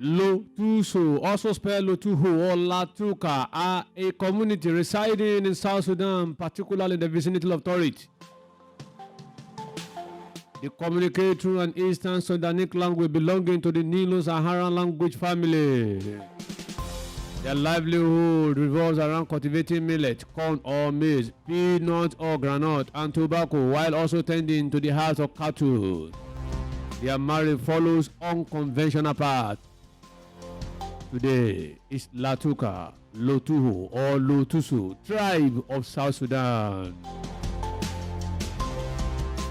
Lotuxo, also spelled Lotuho or Latuka, are a community residing in South Sudan, particularly in the vicinity of Torit. They communicate through an Eastern Sudanic language belonging to the Nilo-Saharan language family. Their livelihood revolves around cultivating millet, corn or maize, peanut or granite, and tobacco, while also tending to the herds of cattle. Their marriage follows unconventional path. Today is Latuka, Lotuho, or Lotuxo, tribe of South Sudan.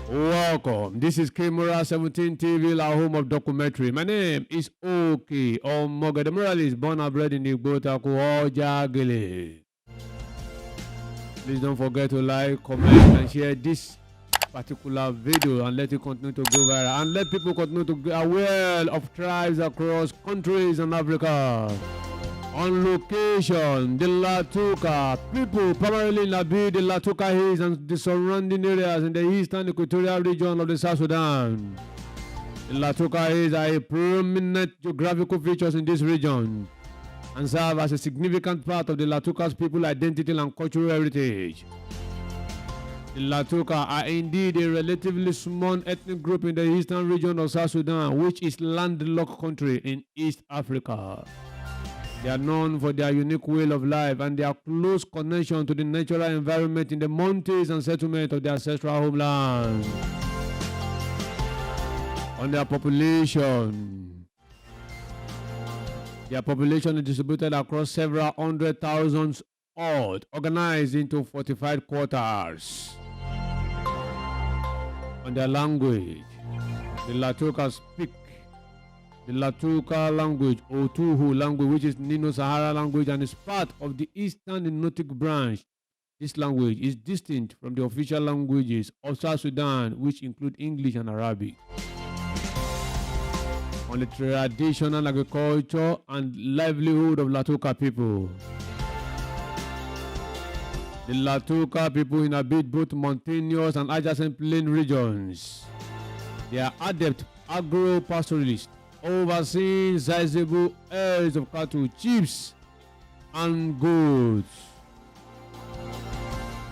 Welcome. This is Kimura 17 TV, our home of documentary. My name is Oki Omoga. The moral is born and bred in Igbota Ojagele. Please don't forget to like, comment, and share this particular video and let it continue to go viral. And let people continue to be aware of tribes across countries in Africa. On location, the Latuka people, primarily in the Latuka Hills and the surrounding areas in the eastern equatorial region of the South Sudan. The Latuka Hills are a prominent geographical features in this region and serve as a significant part of the Latuka's people identity and cultural heritage. The Latuka are indeed a relatively small ethnic group in the eastern region of South Sudan, which is landlocked country in East Africa. They are known for their unique way of life and their close connection to the natural environment in the mountains and settlement of their ancestral homeland. On their population is distributed across several 100,000 odd, organized into fortified quarters. On their language, the Latuka speak the Latuka language, or Lotuho language, which is Nilo-Sahara language and is part of the Eastern Nilotic branch. This language is distinct from the official languages of South Sudan, which include English and Arabic. On the traditional agriculture and livelihood of Latuka people. The Latuka people inhabit both mountainous and adjacent plain regions. They are adept agro-pastoralists, overseeing sizable herds of cattle, sheep, and goats.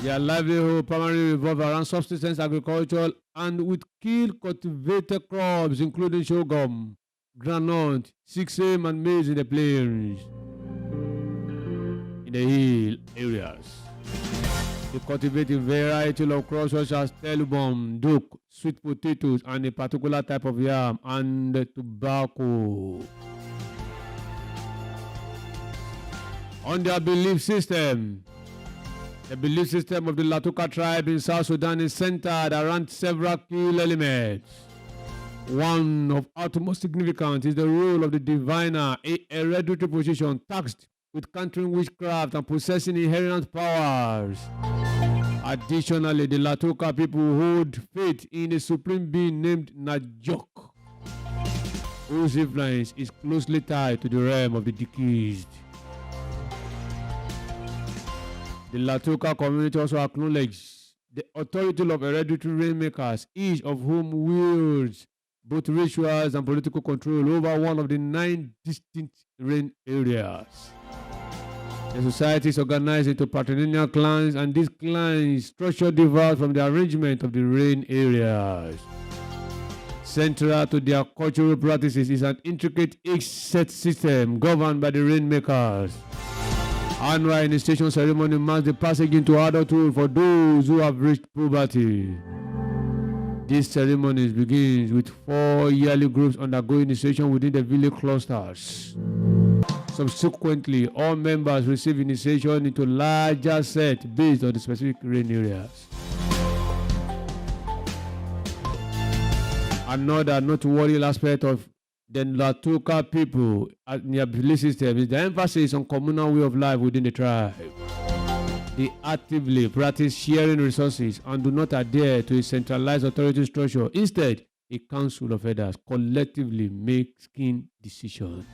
Their livelihood primarily revolves around subsistence agriculture and with killed cultivated crops including sorghum, groundnut, sesame, and maize in the plains. In the hill areas, they cultivate a variety of crops such as telubum, duck, sweet potatoes, and a particular type of yam and tobacco. On their belief system, the belief system of the Latuka tribe in South Sudan is centered around several key elements. One of utmost significance is the role of the diviner, a hereditary position tasked with countering witchcraft and possessing inherent powers. Additionally, the Latuka people hold faith in a supreme being named Najok, whose influence is closely tied to the realm of the deceased. The Latuka community also acknowledges the authority of hereditary rainmakers, each of whom wields both rituals and political control over one of the 9 distinct rain areas. The society is organized into patrilineal clans, and these clans structure differs from the arrangement of the rain areas. Central to their cultural practices is an intricate age-set system governed by the rainmakers. Annual initiation ceremony marks the passage into adulthood for those who have reached puberty. These ceremonies begin with 4 yearly groups undergoing initiation within the village clusters. Subsequently, all members receive initiation into larger sets based on the specific rain areas. Another noteworthy aspect of the Latuka people and their belief system is the emphasis on communal way of life within the tribe. They actively practice sharing resources and do not adhere to a centralized authority structure. Instead, a council of elders collectively making decisions.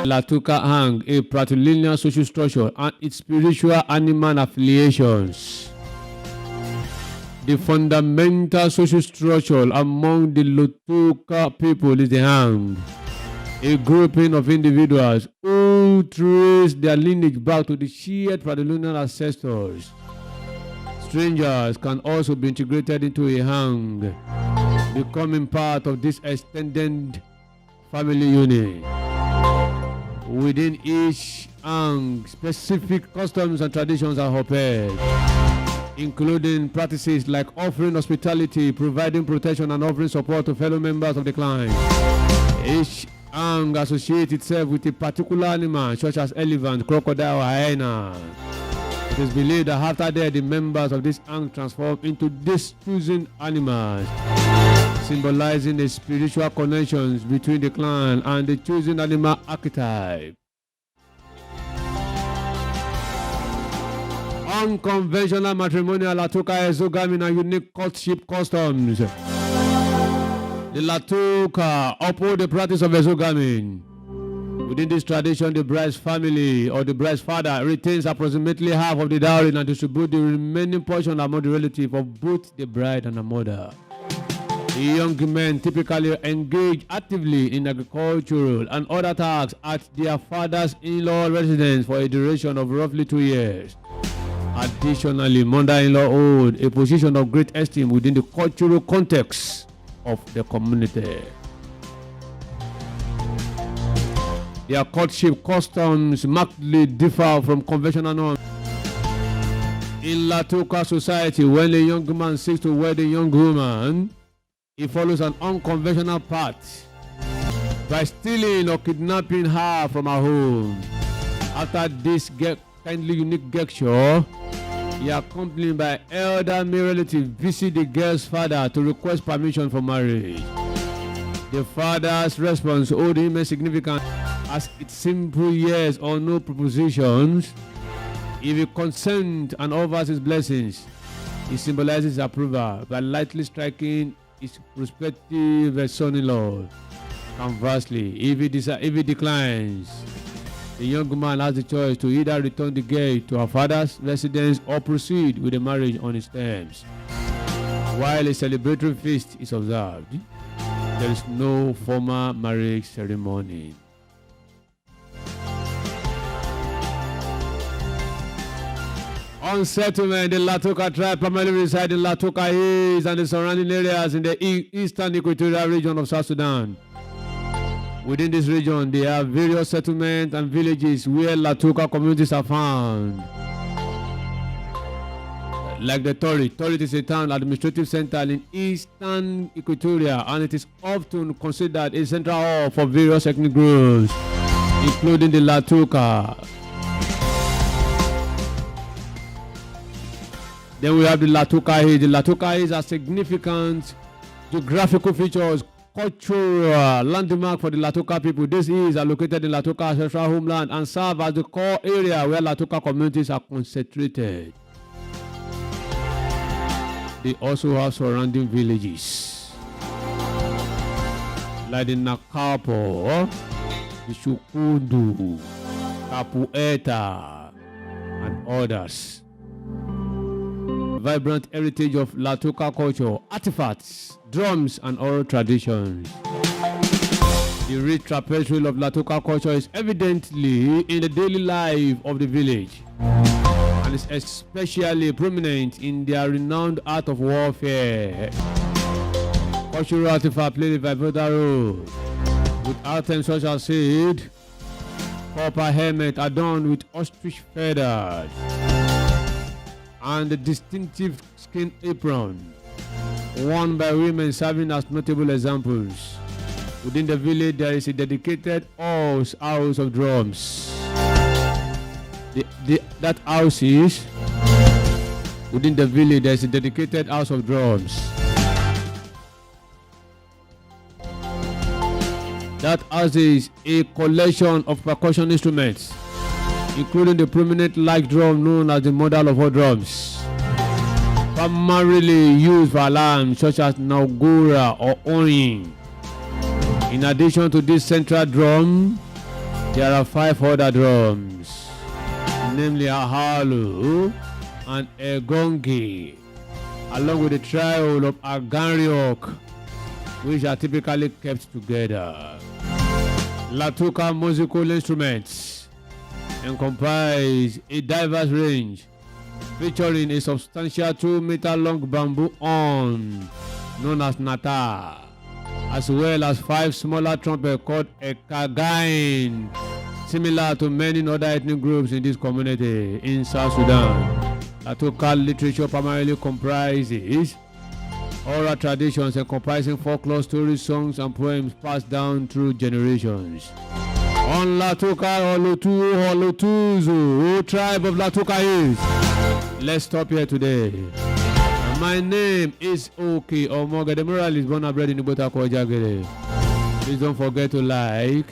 Latuka hang a patrilineal social structure and its spiritual animal affiliations. The fundamental social structure among the Latuka people is the hang, a grouping of individuals who trace their lineage back to the shared patrilineal ancestors. Strangers can also be integrated into a hang, becoming part of this extended family unit. Within each hang, specific customs and traditions are upheld, including practices like offering hospitality, providing protection, and offering support to fellow members of the clan. Each hang associates itself with a particular animal, such as elephant, crocodile, or hyena. It is believed that after death, the members of this hang transform into these chosen animals, symbolizing the spiritual connections between the clan and the chosen animal archetype. Unconventional matrimonial Latuka exogamy and unique courtship customs. The Latuka uphold the practice of exogamy. Within this tradition, the bride's family or the bride's father retains approximately half of the dowry and distributes the remaining portion among the relatives of both the bride and the mother. The young men typically engage actively in agricultural and other tasks at their father's in-law residence for a duration of roughly 2 years. Additionally, mother-in-law hold a position of great esteem within the cultural context of the community. Their courtship customs markedly differ from conventional norms. In Latuka society, when a young man seeks to wed a young woman, he follows an unconventional path by stealing or kidnapping her from her home. After this kindly unique gesture, he accompanied by elder male relatives visit the girl's father to request permission for marriage. The father's response owed him a significance, as its simple yes or no propositions. If he consents and offers his blessings, he symbolizes his approval by lightly striking his prospective son-in-law. Conversely, if he declines, the young man has the choice to either return the girl to her father's residence or proceed with the marriage on his terms. While a celebratory feast is observed, there is no formal marriage ceremony. On settlement, the Latuka tribe primarily reside in Latuka Hills and the surrounding areas in the eastern equatorial region of South Sudan. Within this region, there are various settlements and villages where Latuka communities are found. Like the Torit. Torit is a town administrative center in eastern Equatoria, and it is often considered a central hub for various ethnic groups, including the Latuka. Then we have the Latuka Hills. The Latuka Hills are significant geographical features, cultural landmark for the Latuka people. These hills are located in Latuka ancestral homeland and serve as the core area where Latuka communities are concentrated. They also have surrounding villages like the Nakapo, the Shukundu, Capueta, and others. Vibrant heritage of Latuka culture, artifacts, drums, and oral traditions. The rich tapestry of Latuka culture is evidently in the daily life of the village, and is especially prominent in their renowned art of warfare. Cultural artifacts play a pivotal role, with items such as seed, copper helmet adorned with ostrich feathers, and the distinctive skin apron worn by women serving as notable examples. Within the village, there is a dedicated house of drums. That house is within the village. There is a dedicated house of drums. That house is a collection of percussion instruments, including the prominent light drum known as the mother of all drums, primarily used for alarms such as Naugura or Orin. In addition to this central drum, there are 5 other drums, namely a halu and a gongi, along with the tribe of Agariok, which are typically kept together. Latuka musical instruments encompass a diverse range featuring a substantial 2-meter long bamboo horn known as nata, as well as 5 smaller trumpets called a kagain, similar to many other ethnic groups in this community in South Sudan. Latuka literature primarily comprises oral traditions encompassing folklore stories, songs, and poems passed down through generations. On Latuka or Lotuho or Lotuxo, who tribe of Latuka is? Let's stop here today. My name is Oki Omoga. The mural is born and bred in Ibotako Jagere. Please don't forget to like,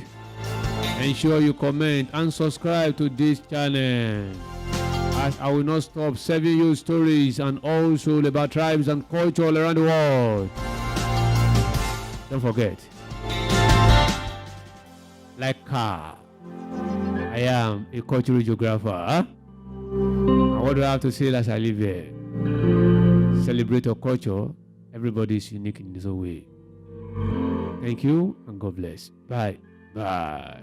ensure you comment and subscribe to this channel, as I will not stop serving you stories and also about tribes and culture all around the world. Don't forget, like car, I am a cultural geographer. And what do I have to say as I live here? Celebrate your culture. Everybody is unique in his own way. Thank you and God bless. Bye. Bye.